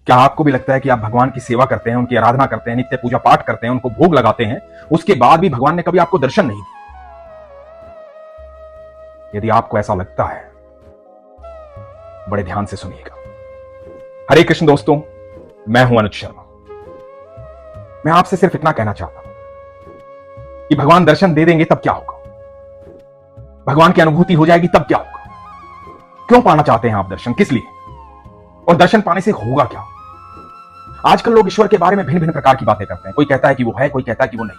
क्या आपको भी लगता है कि आप भगवान की सेवा करते हैं, उनकी आराधना करते हैं, नित्य पूजा पाठ करते हैं, उनको भोग लगाते हैं, उसके बाद भी भगवान ने कभी आपको दर्शन नहीं दिया? यदि आपको ऐसा लगता है, बड़े ध्यान से सुनिएगा। हरे कृष्ण दोस्तों, मैं हूं अनुज शर्मा। मैं आपसे सिर्फ इतना कहना चाहता हूं कि भगवान दर्शन दे देंगे तब क्या होगा, भगवान की अनुभूति हो जाएगी तब क्या होगा। क्यों पाना चाहते हैं आप दर्शन, किस लिए, और दर्शन पाने से होगा क्या? आजकल लोग ईश्वर के बारे में भिन्न भिन्न प्रकार की बातें करते हैं। कोई कहता है कि वो है, कोई कहता है कि वो नहीं,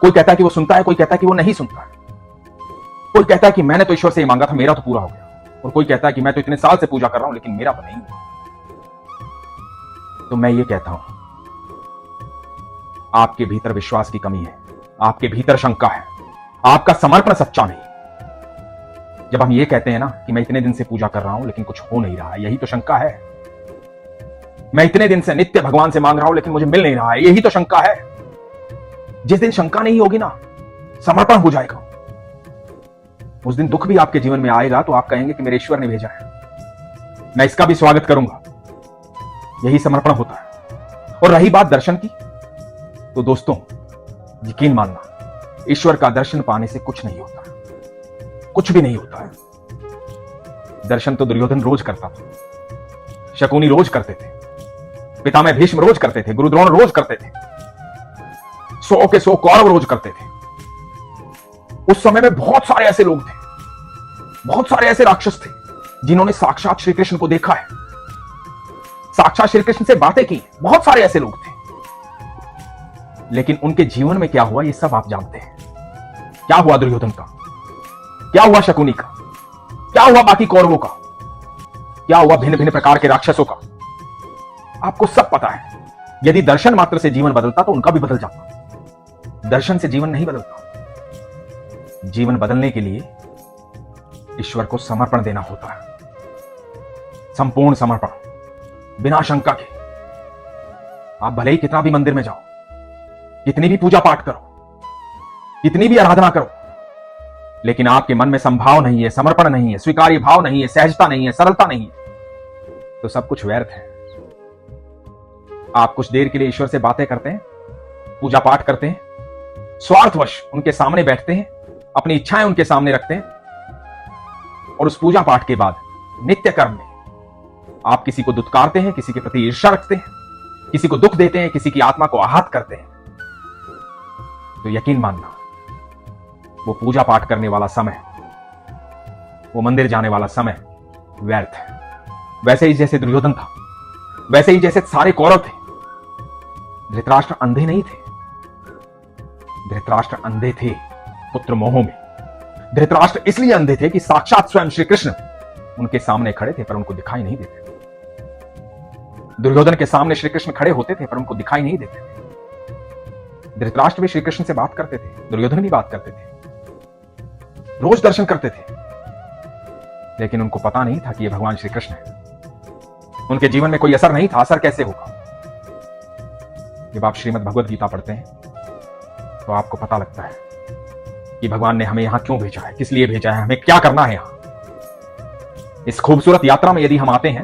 कोई कहता है कि वो सुनता है, कोई कहता है कि वो नहीं सुनता है, कोई कहता है कि मैंने तो ईश्वर से ही मांगा था, मेरा तो पूरा हो गया, और कोई कहता है कि मैं तो इतने साल से पूजा कर रहा हूं लेकिन मेरा तो नहीं हुआ। तो मैं ये कहता हूं, आपके भीतर विश्वास की कमी है, आपके भीतर शंका है, आपका समर्पण सच्चा नहीं। जब हम ये कहते हैं ना कि मैं इतने दिन से पूजा कर रहा हूं लेकिन कुछ हो नहीं रहा है, यही तो शंका है। मैं इतने दिन से नित्य भगवान से मांग रहा हूं लेकिन मुझे मिल नहीं रहा है, यही तो शंका है। जिस दिन शंका नहीं होगी ना, समर्पण हो जाएगा, उस दिन दुख भी आपके जीवन में आएगा तो आप कहेंगे कि मेरे ईश्वर ने भेजा है, मैं इसका भी स्वागत करूंगा। यही समर्पण होता है। और रही बात दर्शन की, तो दोस्तों यकीन मानना, ईश्वर का दर्शन पाने से कुछ नहीं होता, कुछ भी नहीं होता है। दर्शन तो दुर्योधन रोज करता था, शकुनी रोज करते थे, पितामह भीष्म रोज करते थे, गुरु द्रोण रोज करते थे, 100 के 100 कौरव रोज करते थे। उस समय में बहुत सारे ऐसे लोग थे, बहुत सारे ऐसे राक्षस थे जिन्होंने साक्षात श्री कृष्ण को देखा है, साक्षात श्री कृष्ण से बातें की। बहुत सारे ऐसे लोग थे, लेकिन उनके जीवन में क्या हुआ ये सब आप जानते हैं। क्या हुआ दुर्योधन का, क्या हुआ शकुनी का, क्या हुआ बाकी कौरवों का, क्या हुआ भिन्न भिन्न प्रकार के राक्षसों का, आपको सब पता है। यदि दर्शन मात्र से जीवन बदलता तो उनका भी बदल जाता। दर्शन से जीवन नहीं बदलता। जीवन बदलने के लिए ईश्वर को समर्पण देना होता है, संपूर्ण समर्पण, बिना शंका के। आप भले ही कितना भी मंदिर में जाओ, कितनी भी पूजा पाठ करो, कितनी भी आराधना करो, लेकिन आपके मन में संभाव नहीं है, समर्पण नहीं है, स्वीकार्य भाव नहीं है, सहजता नहीं है, सरलता नहीं है, तो सब कुछ व्यर्थ है। आप कुछ देर के लिए ईश्वर से बातें करते हैं, पूजा पाठ करते हैं, स्वार्थवश उनके सामने बैठते हैं, अपनी इच्छाएं उनके सामने रखते हैं, और उस पूजा पाठ के बाद नित्य कर्म में आप किसी को दुत्कारते हैं, किसी के प्रति ईर्ष्या रखते हैं, किसी को दुख देते हैं, किसी की आत्मा को आहत करते हैं, तो यकीन मानना वो पूजा पाठ करने वाला समय, वो मंदिर जाने वाला समय व्यर्थ है। वैसे ही जैसे दुर्योधन था, वैसे ही जैसे सारे कौरव थे। धृतराष्ट्र अंधे नहीं थे, धृतराष्ट्र अंधे थे पुत्र मोह में। धृतराष्ट्र इसलिए अंधे थे कि साक्षात स्वयं श्री कृष्ण उनके सामने खड़े थे पर उनको दिखाई नहीं देते थे। दुर्योधन के सामने श्री कृष्ण खड़े होते थे पर उनको दिखाई नहीं देते थे। धृतराष्ट्र भी श्री कृष्ण से बात करते थे, दुर्योधन भी बात करते थे, रोज दर्शन करते थे, लेकिन उनको पता नहीं था कि ये भगवान श्री कृष्ण है। उनके जीवन में कोई असर नहीं था। असर कैसे होगा? जब आप श्रीमद् भगवद गीता पढ़ते हैं तो आपको पता लगता है कि भगवान ने हमें यहां क्यों भेजा है, किस लिए भेजा है, हमें क्या करना है यहां। इस खूबसूरत यात्रा में यदि हम आते हैं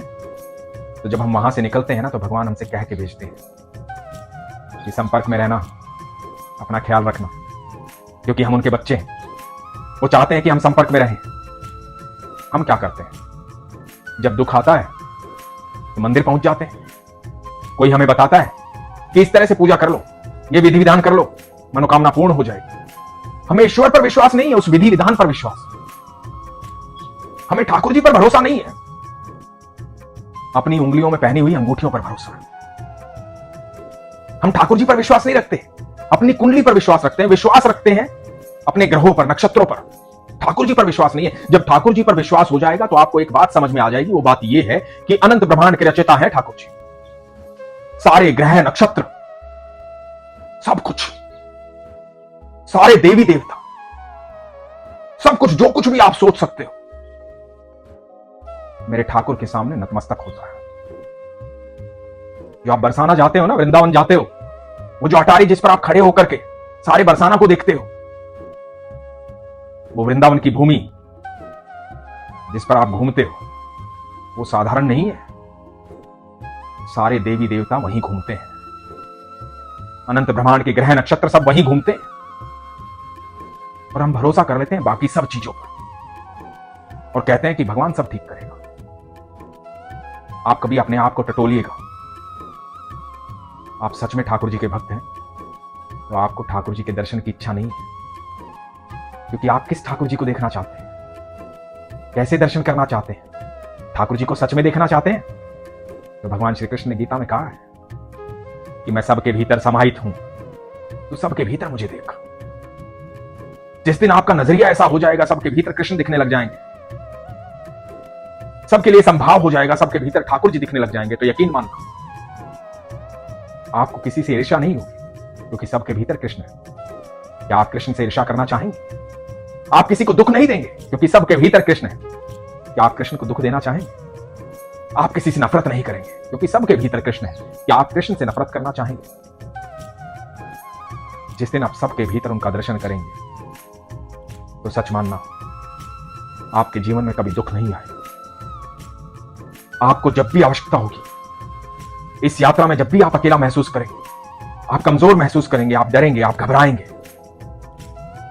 तो जब हम वहां से निकलते हैं ना, तो भगवान हमसे कह के भेजते हैं कि संपर्क में रहना, अपना ख्याल रखना, क्योंकि हम उनके बच्चे हैं। वो चाहते हैं कि हम संपर्क में रहें। हम क्या करते हैं? जब दुख आता है तो मंदिर पहुंच जाते हैं, कोई हमें बताता है कि इस तरह से पूजा कर लो, ये विधि विधान कर लो, मनोकामना पूर्ण हो जाएगी। हमें ईश्वर पर विश्वास नहीं है, उस विधि विधान पर विश्वास। हमें ठाकुर जी पर भरोसा नहीं है, अपनी उंगलियों में पहनी हुई अंगूठियों पर भरोसा है। हम ठाकुर जी पर विश्वास नहीं रखते, अपनी कुंडली पर विश्वास रखते हैं, विश्वास रखते हैं अपने ग्रहों पर, नक्षत्रों पर। ठाकुर जी पर विश्वास नहीं है। जब ठाकुर जी पर विश्वास हो जाएगा तो आपको एक बात समझ में आ जाएगी। वो बात यह है कि अनंत ब्रह्मांड के रचयिता हैं ठाकुर जी। सारे ग्रह, नक्षत्र, सब कुछ, सारे देवी देवता, सब कुछ, जो कुछ भी आप सोच सकते हो, मेरे ठाकुर के सामने नतमस्तक होता है। जो आप बरसाना जाते हो ना, वृंदावन जाते हो, वो जो अटारी जिस पर आप खड़े होकर के सारे बरसाना को देखते हो, वो वृंदावन की भूमि जिस पर आप घूमते हो, वो साधारण नहीं है। सारे देवी देवता वहीं घूमते हैं, अनंत ब्रह्मांड के ग्रह नक्षत्र सब वहीं घूमते हैं, और हम भरोसा कर लेते हैं बाकी सब चीजों पर और कहते हैं कि भगवान सब ठीक करेगा। आप कभी अपने आप को टटोलिएगा, आप सच में ठाकुर जी के भक्त हैं तो आपको ठाकुर जी के दर्शन की इच्छा नहीं है, क्योंकि आप किस ठाकुर जी को देखना चाहते हैं, कैसे दर्शन करना चाहते हैं? ठाकुर जी को सच में देखना चाहते हैं तो भगवान श्री कृष्ण ने गीता में कहा है कि मैं सबके भीतर समाहित हूं, तो सबके भीतर मुझे देख। जिस दिन आपका नजरिया ऐसा हो जाएगा, सबके भीतर कृष्ण दिखने लग जाएंगे, सबके लिए संभाव हो जाएगा, सबके भीतर ठाकुर जी दिखने लग जाएंगे, तो यकीन मानना आपको किसी से ईर्ष्या नहीं होगी, क्योंकि सबके भीतर कृष्ण है। क्या आप कृष्ण से ईर्ष्या करना चाहेंगे? आप किसी को दुख नहीं देंगे, क्योंकि सबके भीतर कृष्ण है। क्या आप कृष्ण को दुख देना चाहेंगे? आप किसी से नफरत नहीं करेंगे, क्योंकि सबके भीतर कृष्ण है। क्या आप कृष्ण से नफरत करना चाहेंगे? जिस दिन आप सबके भीतर उनका दर्शन करेंगे तो सच मानना आपके जीवन में कभी दुख नहीं आएगा। आपको जब भी आवश्यकता होगी, इस यात्रा में जब भी आप अकेला महसूस करेंगे, आप कमजोर महसूस करेंगे, आप डरेंगे, आप घबराएंगे,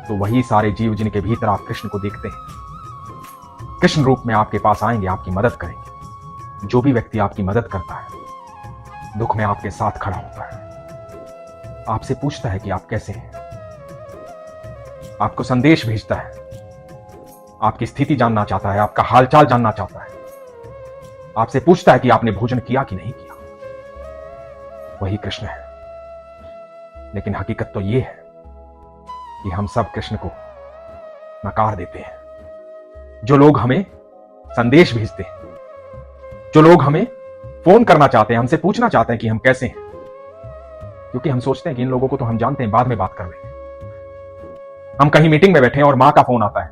तो वही सारे जीव जिनके भीतर आप कृष्ण को देखते हैं कृष्ण रूप में आपके पास आएंगे, आपकी मदद करेंगे। जो भी व्यक्ति आपकी मदद करता है, दुख में आपके साथ खड़ा होता है, आपसे पूछता है कि आप कैसे हैं, आपको संदेश भेजता है, आपकी स्थिति जानना चाहता है, आपका हालचाल जानना चाहता है, आपसे पूछता है कि आपने भोजन किया कि नहीं किया, वही कृष्ण है। लेकिन हकीकत तो यह है कि हम सब कृष्ण को नकार देते हैं। जो लोग हमें संदेश भेजते हैं, जो लोग हमें फोन करना चाहते हैं, हमसे पूछना चाहते हैं कि हम कैसे हैं, क्योंकि हम सोचते हैं कि इन लोगों को तो हम जानते हैं, बाद में बात कर लेंगे। हम कहीं मीटिंग में बैठे हैं और मां का फोन आता है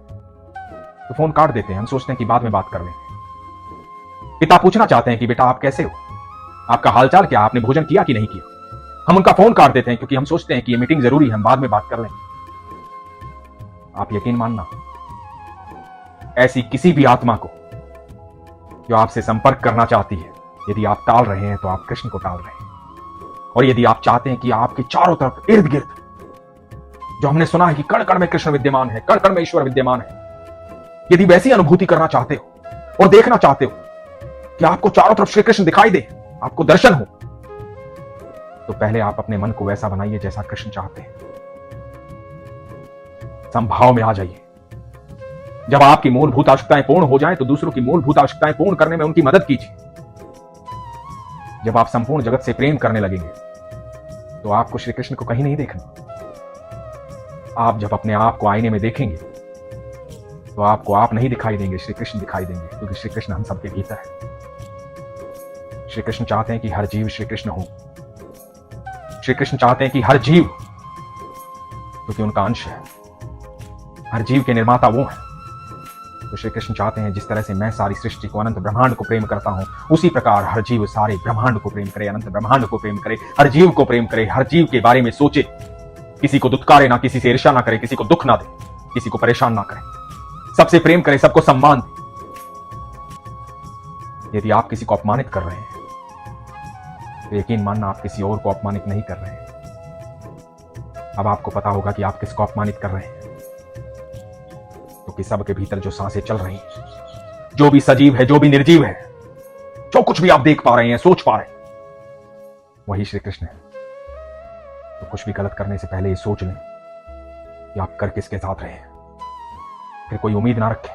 तो फोन काट देते हैं, हम सोचते हैं कि बाद में बात कर लेंगे। पिता पूछना चाहते हैं कि बेटा आप कैसे हो, आपका हालचाल क्या, आपने भोजन किया कि नहीं किया, हम उनका फोन काट देते हैं क्योंकि हम सोचते हैं कि ये मीटिंग जरूरी है, हम बाद में बात कर लेंगे। आप यकीन मानना, ऐसी किसी भी आत्मा को जो आपसे संपर्क करना चाहती है, यदि आप टाल रहे हैं तो आप कृष्ण को टाल रहे हैं। और यदि आप चाहते हैं कि आपके चारों तरफ इर्द गिर्द, जो हमने सुना है कि कण कण में कृष्ण विद्यमान है, कण कण में ईश्वर विद्यमान है, यदि वैसी अनुभूति करना चाहते हो और देखना चाहते हो कि आपको चारों तरफ श्री कृष्ण दिखाई दे, आपको दर्शन हो, तो पहले आप अपने मन को वैसा बनाइए जैसा कृष्ण चाहते हैं। संभाव में आ जाइए। जब आपकी मूलभूत आवश्यकताएं पूर्ण हो जाएं तो दूसरों की मूलभूत आवश्यकताएं पूर्ण करने में उनकी मदद कीजिए। जब आप संपूर्ण जगत से प्रेम करने लगेंगे तो आपको श्री कृष्ण को कहीं नहीं देखना। आप जब अपने आप को आईने में देखेंगे तो आपको आप नहीं दिखाई देंगे, श्री कृष्ण दिखाई देंगे, क्योंकि श्री कृष्ण हम सबके भीतर है। श्री कृष्ण चाहते हैं कि हर जीव श्री कृष्ण हो। श्री कृष्ण चाहते हैं कि हर जीव, क्योंकि उनका अंश है, हर जीव के निर्माता वो हैं। तो श्री कृष्ण चाहते हैं जिस तरह से मैं सारी सृष्टि को, अनंत ब्रह्मांड को प्रेम करता हूं, उसी प्रकार हर जीव सारे ब्रह्मांड को प्रेम करे, अनंत ब्रह्मांड को प्रेम करे, हर जीव को प्रेम करे, हर जीव के बारे में सोचे, किसी को दुत्कारे ना, किसी से ईर्ष्या ना करे, किसी को दुख ना दे, किसी को परेशान ना करे, सबसे प्रेम करे, सबको सम्मान दे। यदि आप किसी को अपमानित कर रहे हैं तो यकीन मानना आप किसी और को अपमानित नहीं कर रहे हैं। अब आपको पता होगा कि आप किसको अपमानित कर रहे हैं, क्योंकि सबके भीतर जो सांसें चल रही हैं, जो भी सजीव है, जो भी निर्जीव है, जो कुछ भी आप देख पा रहे हैं, सोच पा रहे हैं, वही श्री कृष्ण है। तो कुछ भी गलत करने से पहले ये सोच लें कि आप कर किसके साथ रहे हैं। फिर कोई उम्मीद ना रखें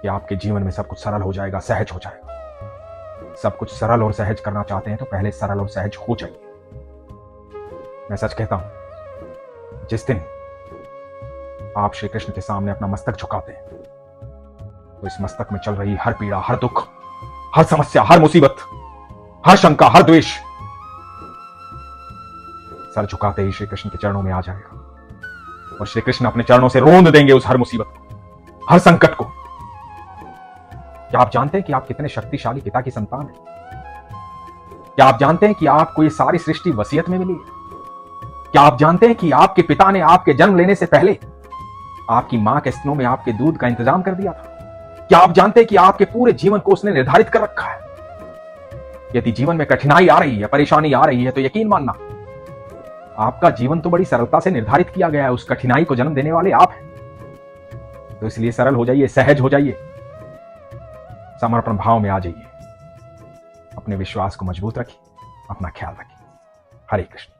कि आपके जीवन में सब कुछ सरल हो जाएगा, सहज हो जाएगा। सब कुछ सरल और सहज करना चाहते हैं तो पहले सरल और सहज हो जाइए। मैं सच कहता हूं, जिस दिन आप श्री कृष्ण के सामने अपना मस्तक झुकाते हैं तो इस मस्तक में चल रही हर पीड़ा, हर दुख, हर समस्या, हर मुसीबत, हर शंका, हर द्वेष सर झुकाते ही श्री कृष्ण के चरणों में आ जाएगा और श्री कृष्ण अपने चरणों से रोंद देंगे उस हर मुसीबत को, हर संकट को। क्या आप जानते हैं कि आप कितने शक्तिशाली पिता की संतान हैं? क्या आप जानते हैं कि आपको ये सारी सृष्टि वसीयत में मिली है? क्या आप जानते हैं कि आपके पिता ने आपके जन्म लेने से पहले आपकी मां के स्तनों में आपके दूध का इंतजाम कर दिया था? क्या आप जानते हैं कि आपके पूरे जीवन को उसने निर्धारित कर रखा है? यदि जीवन में कठिनाई आ रही है, परेशानी आ रही है, तो यकीन मानना आपका जीवन तो बड़ी सरलता से निर्धारित किया गया है। उस कठिनाई को जन्म देने वाले आप हैं। तो इसलिए सरल हो जाइए, सहज हो जाइए, समर्पण भाव में आ जाइए, अपने विश्वास को मजबूत रखिए, अपना ख्याल रखिए। हरे कृष्ण।